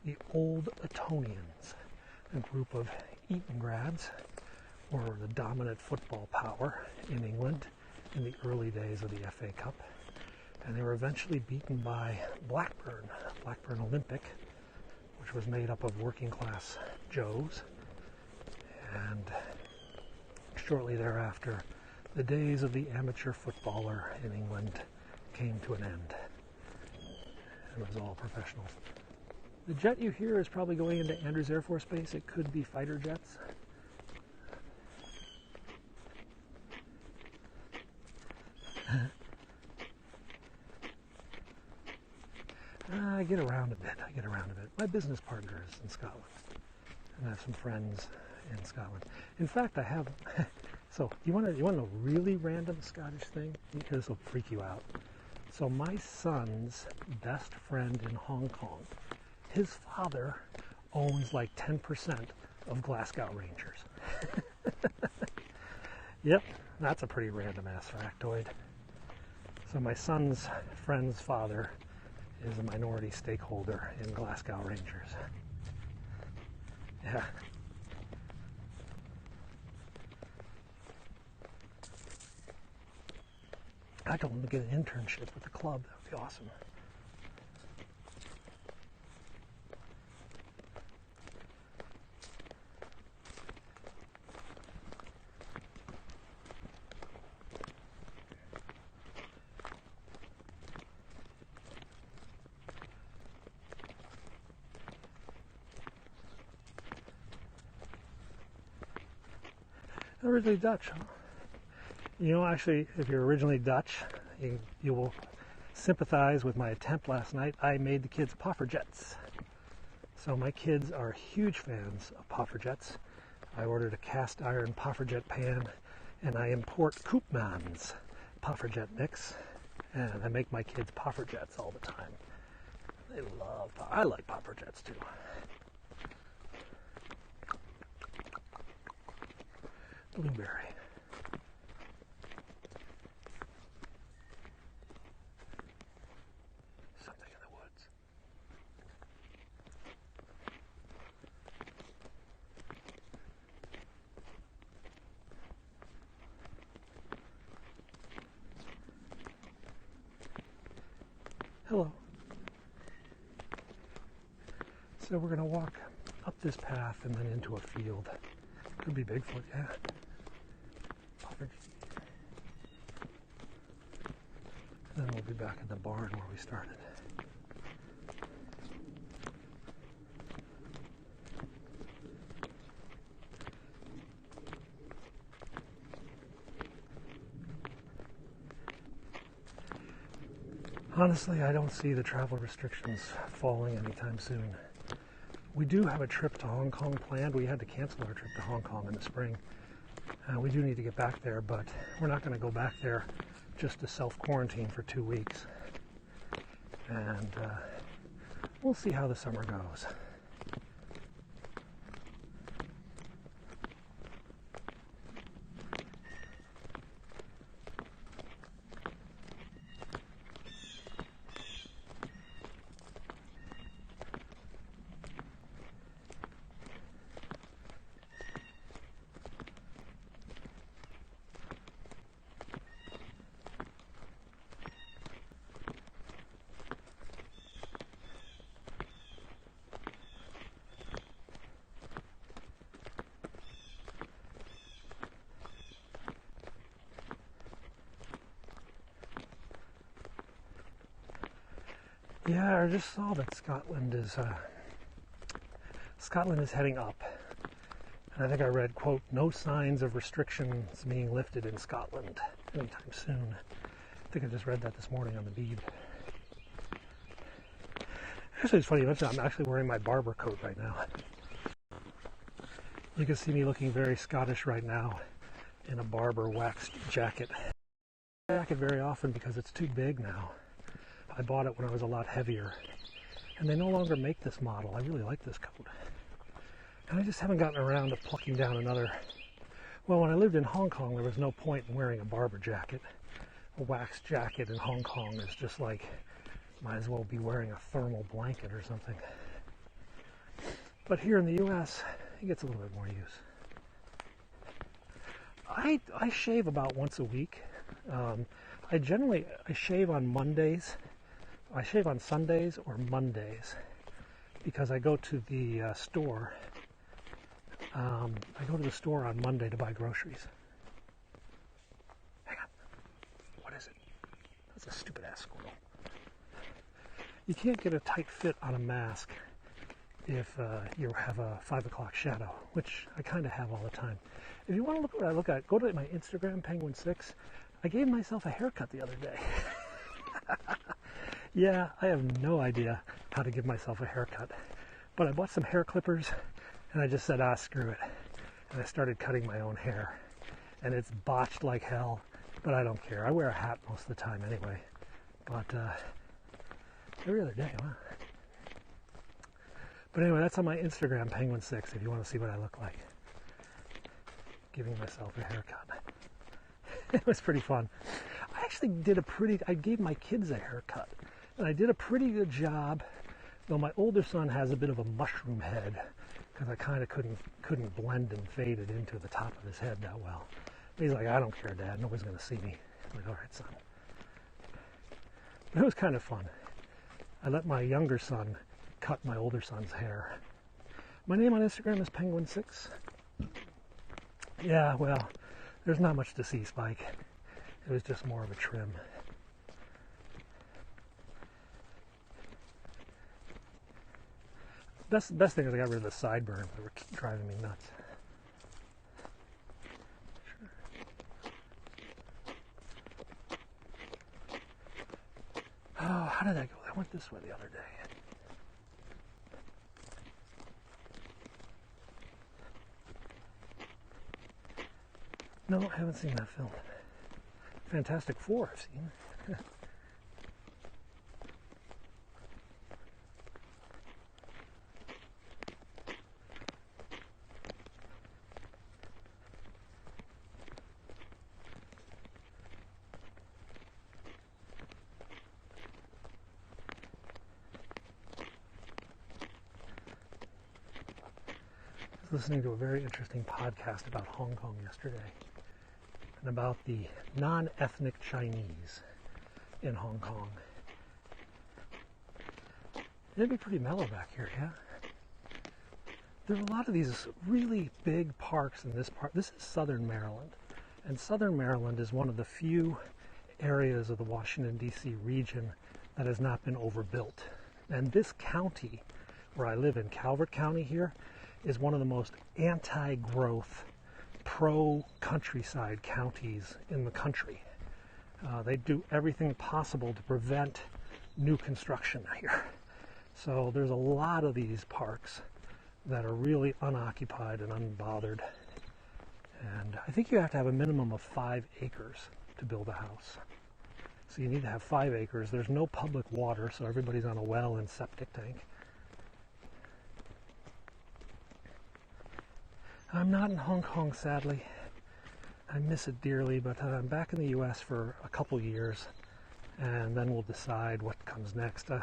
S1: The Old Etonians, a group of Eton grads, were the dominant football power in England in the early days of the FA Cup, and they were eventually beaten by Blackburn Olympic, which was made up of working class Joes, and shortly thereafter, the days of the amateur footballer in England came to an end. It was all professionals. The jet you hear is probably going into Andrews Air Force Base. It could be fighter jets. I get around a bit. My business partner is in Scotland, and I have some friends in Scotland. In fact, I have. So you want to know a really random Scottish thing? This will freak you out. So my son's best friend in Hong Kong, his father owns like 10% of Glasgow Rangers. Yep, that's a pretty random ass factoid. So my son's friend's father is a minority stakeholder in Glasgow Rangers. Yeah. I told him to get an internship with the club. That would be awesome. Originally Dutch, huh? You know, actually, if you're originally Dutch, you will sympathize with my attempt last night. I made the kids pofferjets. So my kids are huge fans of pofferjets. I ordered a cast iron pofferjet pan, and I import Koopman's pofferjet mix, and I make my kids pofferjets all the time. They love. I like pofferjets too. Blueberry. Something in the woods. Hello. So we're going to walk up this path and then into a field. Could be Bigfoot, yeah. And then we'll be back in the barn where we started. Honestly, I don't see the travel restrictions falling anytime soon. We do have a trip to Hong Kong planned. We had to cancel our trip to Hong Kong in the spring. We do need to get back there, but we're not going to go back there just to self-quarantine for 2 weeks. And we'll see how the summer goes. Yeah, I just saw that Scotland is heading up. And I think I read, quote, no signs of restrictions being lifted in Scotland anytime soon. I think I just read that this morning on the Beeb. Actually, it's funny you mentioned I'm actually wearing my barber coat right now. You can see me looking very Scottish right now in a barber waxed jacket. I jacket very often because it's too big now. I bought it when I was a lot heavier, and they no longer make this model. I really like this coat, and I just haven't gotten around to plucking down another. Well, when I lived in Hong Kong, there was no point in wearing a barber jacket. A wax jacket in Hong Kong is just like, might as well be wearing a thermal blanket or something. But here in the U.S., it gets a little bit more use. I shave about once a week. I shave on Mondays. I shave on Sundays or Mondays because I go to the store. I go to the store on Monday to buy groceries. Hang on. What is it? That's a stupid ass squirrel. You can't get a tight fit on a mask if you have a 5 o'clock shadow, which I kind of have all the time. If you want to look at what I look at, go to my Instagram, Penguin6. I gave myself a haircut the other day. Yeah, I have no idea how to give myself a haircut. But I bought some hair clippers, and I just said, screw it. And I started cutting my own hair. And it's botched like hell, but I don't care. I wear a hat most of the time anyway. But every other day, huh? But anyway, that's on my Instagram, Penguin6, if you want to see what I look like. Giving myself a haircut. It was pretty fun. I actually I gave my kids a haircut. And I did a pretty good job, though my older son has a bit of a mushroom head, because I kind of couldn't blend and fade it into the top of his head that well. He's like, I don't care, Dad. Nobody's going to see me. I'm like, all right, son. But it was kind of fun. I let my younger son cut my older son's hair. My name on Instagram is Penguin6. Yeah, well, there's not much to see, Spike. It was just more of a trim. Best thing is I got rid of the sideburns that were driving me nuts. how did I go? I went this way the other day. No, I haven't seen that film. Fantastic Four I've seen. Listening to a very interesting podcast about Hong Kong yesterday and about the non-ethnic Chinese in Hong Kong. It'd be pretty mellow back here, yeah? There are a lot of these really big parks in this part. This is southern Maryland, and southern Maryland is one of the few areas of the Washington, D.C. region that has not been overbuilt. And this county where I live in, Calvert County here, is one of the most anti-growth, pro-countryside counties in the country. They do everything possible to prevent new construction here. So there's a lot of these parks that are really unoccupied and unbothered. And I think you have to have a minimum of 5 acres to build a house. So you need to have 5 acres. There's no public water, so everybody's on a well and septic tank. I'm not in Hong Kong, sadly. I miss it dearly, but I'm back in the U.S. for a couple years, and then we'll decide what comes next. I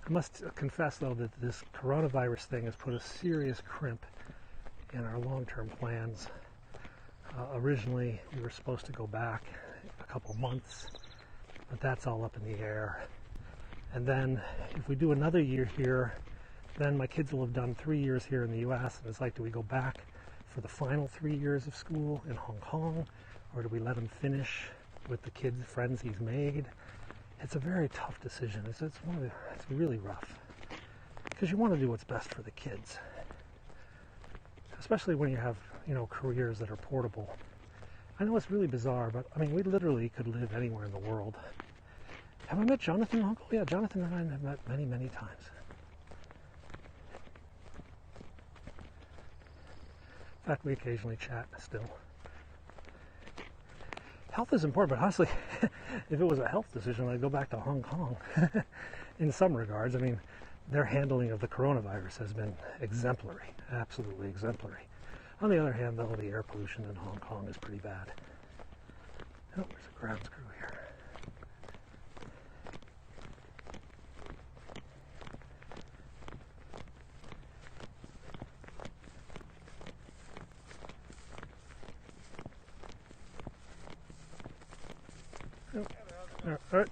S1: must confess, though, that this coronavirus thing has put a serious crimp in our long-term plans. Originally, we were supposed to go back a couple months, but that's all up in the air. And then, if we do another year here, then my kids will have done 3 years here in the U.S., and it's like, do we go back for the final 3 years of school in Hong Kong, or do we let him finish with the kids, friends he's made? It's a very tough decision. It's really rough, because you want to do what's best for the kids, especially when you have, careers that are portable. I know it's really bizarre, but I mean, we literally could live anywhere in the world. Have I met Jonathan in Hong Kong? Yeah, Jonathan and I have met many, many times. In fact, we occasionally chat still. Health is important, but honestly, if it was a health decision, I'd go back to Hong Kong. In some regards, I mean, their handling of the coronavirus has been exemplary, absolutely exemplary. On the other hand, though, the air pollution in Hong Kong is pretty bad. Oh, there's a ground screw here. All right.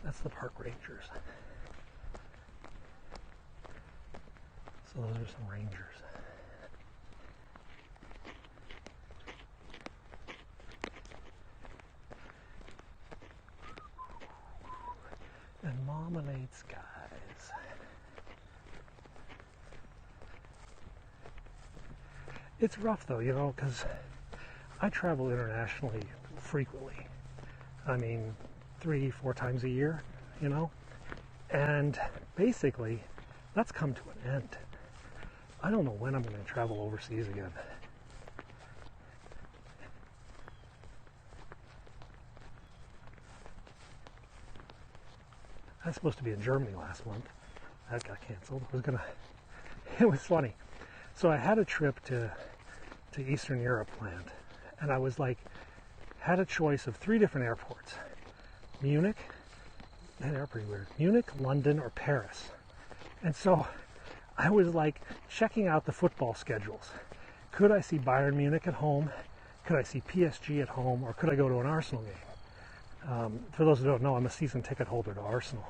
S1: That's the park rangers. So those are some rangers. And marmalade skies. It's rough though, because I travel internationally frequently. I mean, 3-4 times a year, and basically that's come to an end. I don't know when I'm going to travel overseas again. I was supposed to be in Germany last month. That got canceled. It was funny. So I had a trip to Eastern Europe planned, and I was had a choice of 3 different airports. Munich, they're pretty weird. Munich, London, or Paris. And so I was checking out the football schedules. Could I see Bayern Munich at home? Could I see PSG at home? Or could I go to an Arsenal game? For those who don't know, I'm a season ticket holder to Arsenal.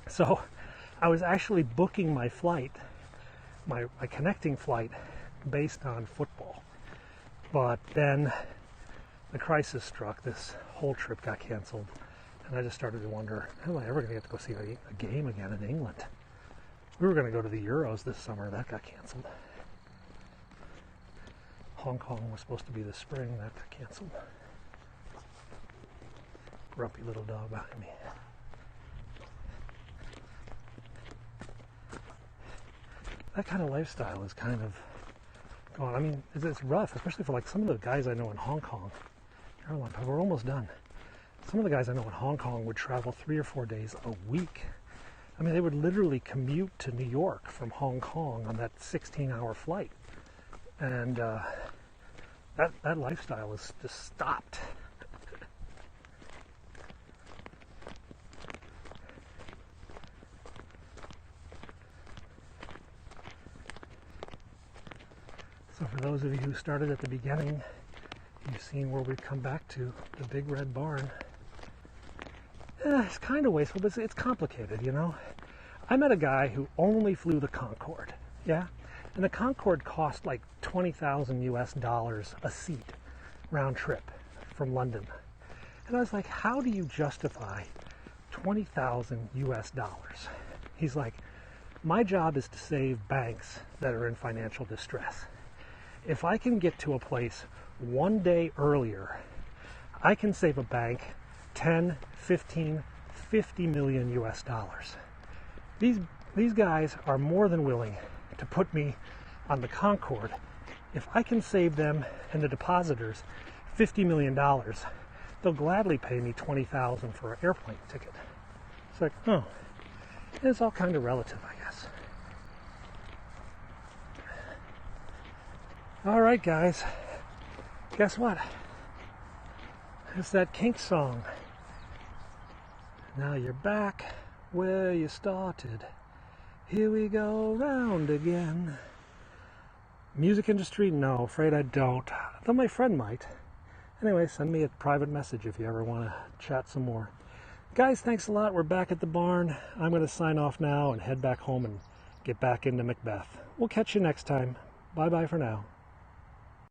S1: So I was actually booking my flight, my connecting flight, based on football. But then the crisis struck. This whole trip got canceled. And I just started to wonder, am I ever going to get to go see a game again in England? We were going to go to the Euros this summer. That got canceled. Hong Kong was supposed to be this spring. That got canceled. Grumpy little dog behind me. That kind of lifestyle is kind of gone. I mean, it's rough, especially for like some of the guys I know in Hong Kong. We're almost done. Some of the guys I know in Hong Kong would travel 3 or 4 days a week. I mean, they would literally commute to New York from Hong Kong on that 16-hour flight. And that lifestyle is just stopped. So for those of you who started at the beginning, you've seen where we've come back to, the big red barn. It's kind of wasteful, but it's complicated, you know. I met a guy who only flew the Concorde, yeah? And the Concorde cost like $20,000 US a seat, round trip from London. And I was like, how do you justify $20,000 US? He's like, my job is to save banks that are in financial distress. If I can get to a place one day earlier, I can save a bank 10, 15, 50 million US dollars. These guys are more than willing to put me on the Concorde. If I can save them and the depositors $50 million, they'll gladly pay me $20,000 for an airplane ticket. It's like, oh, it's all kind of relative, I guess. All right, guys, guess what? It's that Kinks song. Now you're back where you started. Here we go round again. Music industry? No, afraid I don't. Though my friend might. Anyway, send me a private message if you ever want to chat some more. Guys, thanks a lot. We're back at the barn. I'm going to sign off now and head back home and get back into Macbeth. We'll catch you next time. Bye-bye for now.